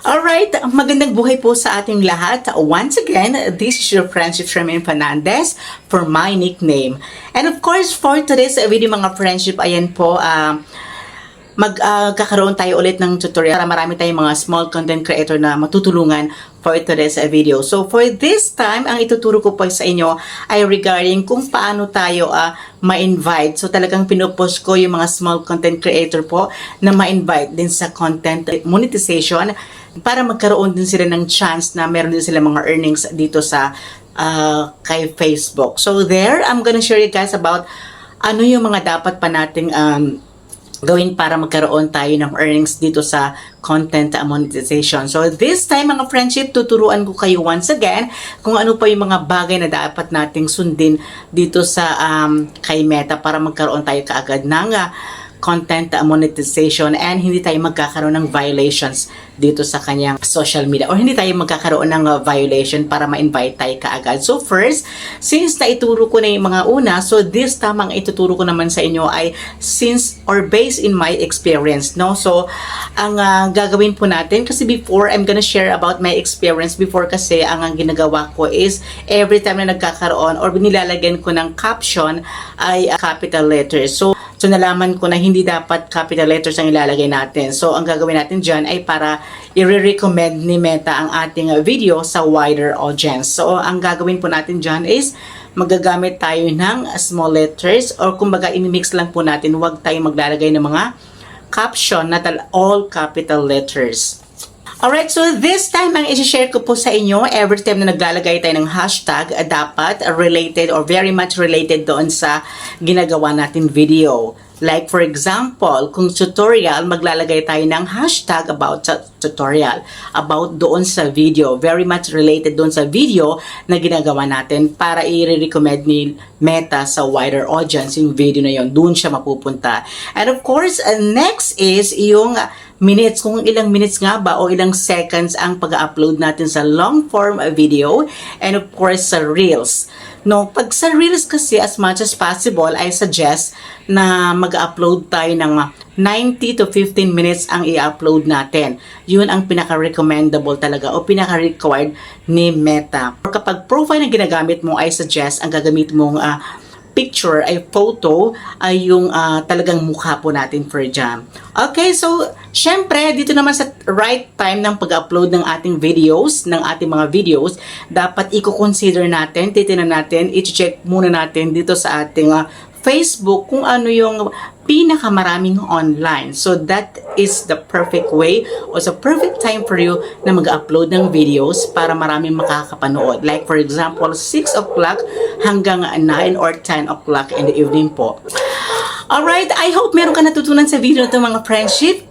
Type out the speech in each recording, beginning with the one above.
Alright, magandang buhay po sa ating lahat. Once again, this is your friendship Shermaine Fernandez for my nickname. And of course, for today's video mga friendship, ayan po, magkakaroon tayo ulit ng tutorial para marami tayong mga small content creator na matutulungan for today's video. So for this time, ang ituturo ko po sa inyo ay regarding kung paano tayo ma-invite. So talagang pinupost ko yung mga small content creator po na ma-invite din sa content monetization para magkaroon din sila ng chance na meron din sila mga earnings dito sa kay Facebook. So there, I'm gonna share you guys about ano yung mga dapat pa nating gawin para magkaroon tayo ng earnings dito sa content monetization. So this time mga friendship, tuturuan ko kayo once again kung ano pa yung mga bagay na dapat nating sundin dito sa kay Meta para magkaroon tayo kaagad ng content monetization and hindi tayo magkakaroon ng violations dito sa kanyang social media or hindi tayo magkakaroon ng violation para ma-invite tayo kaagad. So first, since naituro ko na yung mga una, so this tamang ituturo ko naman sa inyo ay since or based in my experience, no? So ang gagawin po natin, kasi before I'm gonna share about my experience before, kasi ang ginagawa ko is every time na nagkakaroon or nilalagyan ko ng caption ay capital letters. So nalaman ko na hindi dapat capital letters ang ilalagay natin. So ang gagawin natin dyan ay para i-recommend ni Meta ang ating video sa wider audience. So ang gagawin po natin dyan is magagamit tayo ng small letters or kumbaga imimix lang po natin. Huwag tayo maglalagay ng mga caption na all capital letters. Alright, so this time ang isi-share ko po sa inyo, every time na naglalagay tayo ng hashtag, dapat related or very much related doon sa ginagawa natin video. Like for example, kung tutorial, maglalagay tayo ng hashtag about sa tutorial, about doon sa video, very much related doon sa video na ginagawa natin para i-recommend ni Meta sa wider audience yung video na yon, doon siya mapupunta. And of course, next is yung minutes, kung ilang minutes nga ba o ilang seconds ang pag-upload natin sa long form video, and of course sa Reels. No, pag sa Reels kasi, as much as possible, I suggest na mag-upload tayo ng 90 to 15 minutes ang i-upload natin. Yun ang pinaka-recommendable talaga o pinaka-required ni Meta. Kapag profile na ginagamit mo, I suggest ang gagamit mong picture ay photo ay yung talagang mukha po natin for jam. Okay, so syempre dito naman sa right time ng pag-upload ng ating videos, ng ating mga videos, dapat i-consider natin, titingnan natin, i-check muna natin dito sa ating Facebook kung ano yung pinakamaraming online. So that is the perfect way or the perfect time for you na mag-upload ng videos para maraming makakapanood. Like for example, 6 o'clock hanggang 9 or 10 o'clock in the evening po. Alright, I hope meron ka natutunan sa video na ito mga friendship.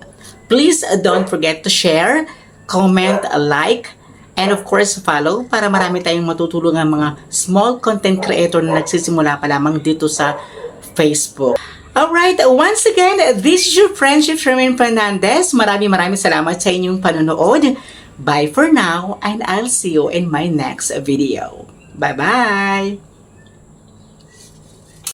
Please don't forget to share, comment, like, and of course follow para marami tayong matutulungan mga small content creator na nagsisimula pa lamang dito sa Facebook. Alright, once again, this is your friendship Shermaine Fernandez. Maraming salamat sa inyong panonood. Bye for now, and I'll see you in my next video. Bye-bye!